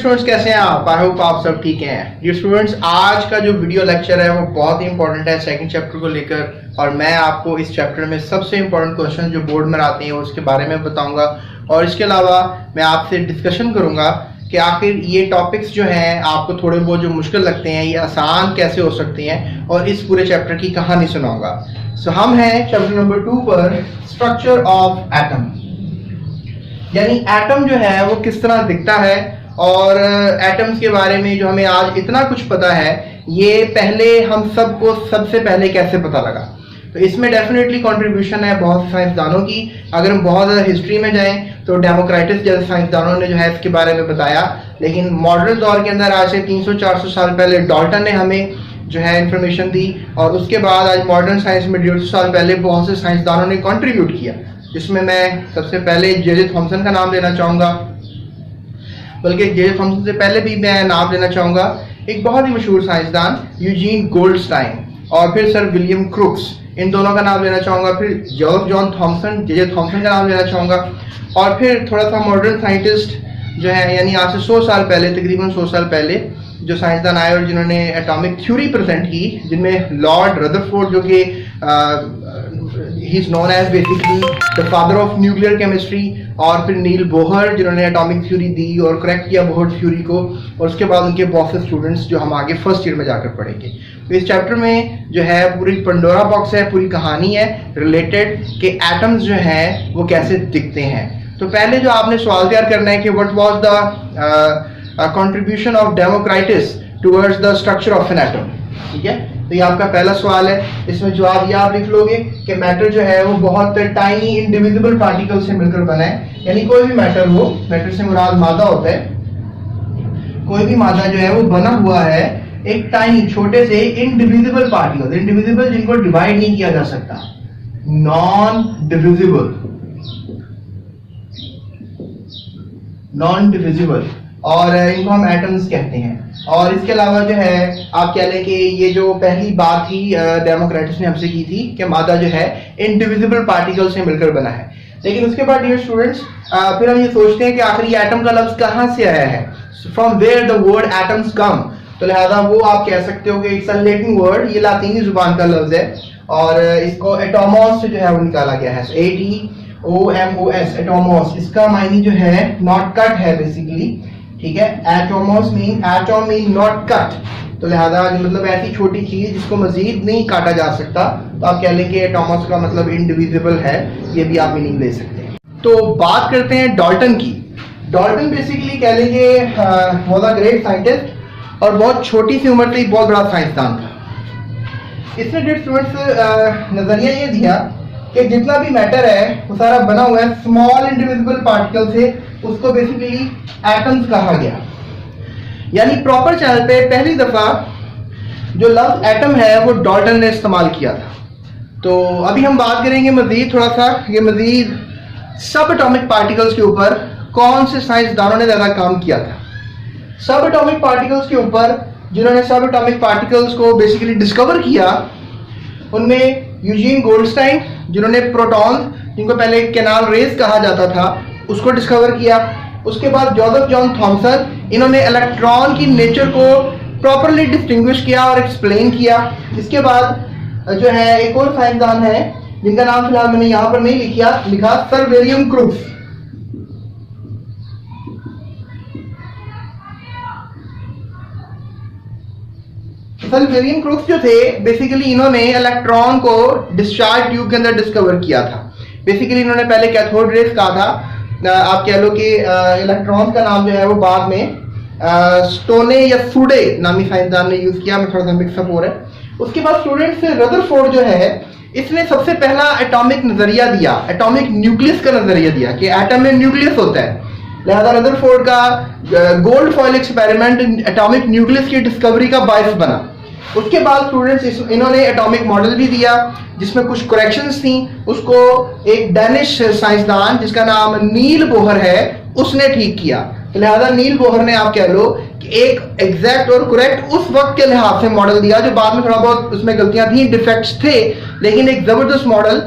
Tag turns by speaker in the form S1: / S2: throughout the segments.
S1: Students, कैसे हैं आप? आई होप आप सब ठीक हैं। डियर स्टूडेंट्स, आज का जो वीडियो लेक्चर है वो बहुत ही इंपॉर्टेंट है सेकंड चैप्टर को लेकर, और मैं आपको इस चैप्टर में सबसे इंपॉर्टेंट क्वेश्चन जो बोर्ड में आते हैं उसके बारे में बताऊंगा, और इसके अलावा मैं आपसे डिस्कशन करूंगा कि आखिर ये टॉपिक्स जो हैं आपको थोड़े बहुत जो मुश्किल लगते हैं ये आसान कैसे हो सकते हैं, और इस पूरे चैप्टर की कहानी सुनाऊंगा। सो हम हैं चैप्टर नंबर 2 पर, स्ट्रक्चर ऑफ एटम, यानी एटम जो है वो किस तरह दिखता है, और एटम्स के बारे में जो हमें आज इतना कुछ पता है ये पहले हम सबको सबसे पहले कैसे पता लगा। तो इसमें डेफिनेटली कंट्रीब्यूशन है बहुत से साइंसदानों की। अगर हम बहुत ज़्यादा हिस्ट्री में जाएं तो डेमोक्राइटिस जैसे साइंसदानों ने जो है इसके बारे में बताया, लेकिन मॉडर्न दौर के अंदर आज से 300-400 साल पहले डाल्टन ने हमें जो है इंफॉर्मेशन दी, और उसके बाद आज मॉडर्न साइंस में 150 साल पहले बहुत से साइंसदानों ने कंट्रीब्यूट किया, जिसमें मैं सबसे पहले जे थॉमसन का नाम लेना चाहूँगा। बल्कि जे थॉमसन से पहले भी मैं नाम लेना चाहूँगा एक बहुत ही मशहूर साइंसदान यूजीन गोल्डस्टाइन, और फिर सर विलियम क्रुक्स, इन दोनों का नाम लेना चाहूँगा। फिर George John Thomson, J Thomson का नाम लेना चाहूँगा, और फिर थोड़ा सा मॉडर्न साइंटिस्ट जो है, यानी आज से 100 साल पहले, तकरीबन 100 साल पहले जो साइंसदान आए और जिन्होंने एटॉमिक थ्योरी प्रेजेंट की, जिनमें लॉर्ड रदरफोर्ड जो कि he is known as basically the father of nuclear chemistry, और फिर नील बोहर जिन्होंने एटॉमिक थ्योरी दी और करेक्ट किया बोहर थ्योरी को, और उसके बाद उनके बहुत से स्टूडेंट्स जो हम आगे फर्स्ट ईयर में जाकर पढ़ेंगे। तो इस चैप्टर में जो है पूरी पंडोरा बॉक्स है, पूरी कहानी है रिलेटेड कि एटम्स जो हैं वो कैसे दिखते हैं। तो पहले जो आपने सवाल तैयार करना है कि what was the contribution of Democritus towards the structure of an atom. ठीक है, तो ये आपका पहला सवाल है। इसमें जवाब ये आप लिख लोगे कि मैटर जो है वो बहुत टाइनी इंडिविजिबल पार्टिकल से मिलकर बना है, यानी कोई भी मैटर हो, मैटर से मुराद मादा होता है, कोई भी मादा जो है वो बना हुआ है एक टाइनी छोटे से इंडिविजिबल पार्टिकल, इंडिविजिबल जिनको डिवाइड नहीं किया जा सकता, नॉन डिविजिबल, और इनको हम एटम्स कहते हैं। और इसके अलावा जो है आप कह लें कि ये जो पहली बात थी डेमोक्रेटिस ने हमसे की थी कि मादा जो है इंडिविजिबल पार्टिकल से मिलकर बना है। लेकिन उसके बाद डियर स्टूडेंट्स फिर हम ये सोचते हैं कि आखिर ये एटम का लफ्ज कहाँ से आया है, from where the word atoms come. तो लिहाजा वो आप कह सकते हो कि इट्स अ लैटिन वर्ड, ये लातीनी जुबान का लफ्ज है, और इसको एटोमोस से जो है वो निकाला गया है, ATOMOS, एटोमोस। इसका मायने जो है नॉट कट है बेसिकली। ठीक है, atomos mean atom mean not cut, तो लिहाजा मतलब ऐसी छोटी चीज जिसको मजीद नहीं काटा जा सकता, तो आप कह लें कि एटोमोस का मतलब इंडिविजिबल है, ये भी आप मीनिंग ले सकते हैं। तो बात करते हैं डाल्टन की। डाल्टन बेसिकली कह लेंगे वाज अ ग्रेट साइंटिस्ट, और बहुत छोटी सी उम्र से ही बहुत बड़ा साइंसदान था। इसने डियर स्टूडेंट्स नजरिया ये दिया कि जितना भी मैटर है वो सारा बना हुआ है स्मॉल इंडिविजिबल पार्टिकल से, उसको बेसिकली एटम्स कहा गया। यानी प्रॉपर चैनल पे पहली दफा जो लफ्ज एटम है वो डाल्टन ने इस्तेमाल किया था। तो अभी हम बात करेंगे मजीद थोड़ा सा ये मजीद सब एटॉमिक पार्टिकल्स के ऊपर कौन से साइंसदानों ने ज्यादा काम किया था। सब एटॉमिक पार्टिकल्स के ऊपर जिन्होंने सब एटॉमिक पार्टिकल्स को बेसिकली डिस्कवर किया, उनमें यूजीन गोल्डस्टाइन जिन्होंने प्रोटॉन, जिनको पहले कैनाल रेज कहा जाता था, उसको डिस्कवर किया। उसके बाद जोसेफ जॉन थॉमसन, इन्होंने इलेक्ट्रॉन की नेचर को प्रॉपरली डिस्टिंग्विश किया और एक्सप्लेन किया। इसके बाद जो है एक और साइंसदान है जिनका नाम फिलहाल मैंने यहाँ पर नहीं लिखा, sir William crooks. Sir William crooks जो थे बेसिकली इन्होंने इलेक्ट्रॉन को डिस्चार्ज ट्यूब के अंदर डिस्कवर किया था। बेसिकली इन्होंने पहले कैथोड रेज कहा था, आप कह लो कि इलेक्ट्रॉन का नाम जो है वो बाद में स्टोने या सुडे नामी साइंसदान ने यूज किया, मैं थोड़ा सा मिक्सअप हो रहा है। उसके बाद स्टूडेंट्स रदरफोर्ड जो है इसने सबसे पहला एटॉमिक नजरिया दिया, एटॉमिक न्यूक्लियस का नजरिया दिया कि एटम में न्यूक्लियस होता है। लिहाजा रदरफोर्ड का gold foil experiment atomic nucleus की डिस्कवरी का बायस बना। उसके बाद स्टूडेंट्स इन्होंने एटॉमिक मॉडल भी दिया जिसमें कुछ करेक्शंस थी, उसको एक डेनिश साइंसदान जिसका नाम नील बोहर है उसने ठीक किया। तो लिहाजा नील बोहर ने आप कह लो कि एक एग्जैक्ट और करेक्ट उस वक्त के लिहाज से मॉडल दिया, जो बाद में थोड़ा बहुत उसमें गलतियां थी, डिफेक्ट्स थे, लेकिन एक जबरदस्त मॉडल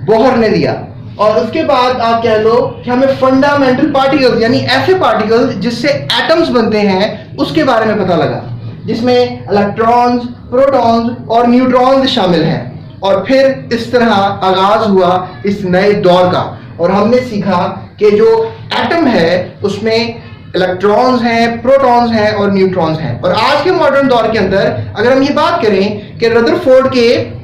S1: बोहर ने दिया। और उसके बाद आप कह लो कि हमें फंडामेंटल पार्टिकल्स यानी ऐसे पार्टिकल्स जिससे एटम्स बनते हैं उसके बारे में पता लगा, जिसमें इलेक्ट्रॉन्स, प्रोटॉन्स और न्यूट्रॉन्स शामिल हैं। और फिर इस तरह आगाज हुआ इस नए दौर का और हमने सीखा कि जो एटम है उसमें इलेक्ट्रॉन्स हैं, प्रोटॉन्स हैं और न्यूट्रॉन्स हैं। और आज के मॉडर्न दौर के अंदर अगर हम ये बात करें कि रदरफोर्ड के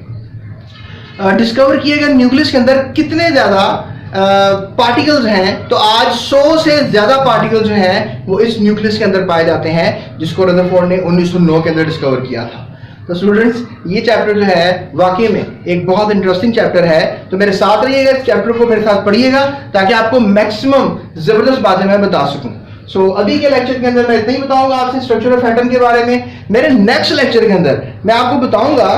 S1: डिस्कवर किए गए न्यूक्लियस के अंदर कितने ज्यादा पार्टिकल्स हैं, तो आज 100 से ज्यादा पार्टिकल्स जो हैं वो इस न्यूक्लियस के अंदर पाए जाते हैं, जिसको रदरफोर्ड ने 1909 के अंदर डिस्कवर किया था। तो स्टूडेंट्स, ये चैप्टर जो है वाकई में एक बहुत इंटरेस्टिंग चैप्टर है, तो मेरे साथ रहिएगा, इस चैप्टर को मेरे साथ पढ़िएगा ताकि आपको मैक्सिमम जबरदस्त बातें मैं बता सकूं। सो अभी के लेक्चर के अंदर मैं इतना ही बताऊंगा आपसे स्ट्रक्चर ऑफ एटम के बारे में। मेरे नेक्स्ट लेक्चर के अंदर मैं आपको बताऊंगा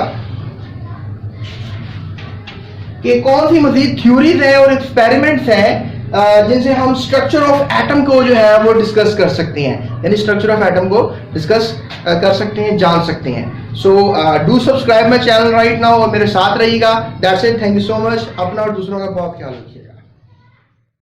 S1: कि कौन सी मजीद थ्योरीज हैं और एक्सपेरिमेंट्स हैं जिनसे हम स्ट्रक्चर ऑफ एटम को जो है वो डिस्कस कर सकते हैं, यानी स्ट्रक्चर ऑफ एटम को डिस्कस कर सकते हैं, जान सकते हैं। So do subscribe my channel right now और मेरे साथ रहिएगा। That's it, thank you so much. अपना और दूसरों का बहुत ख्याल रखिए।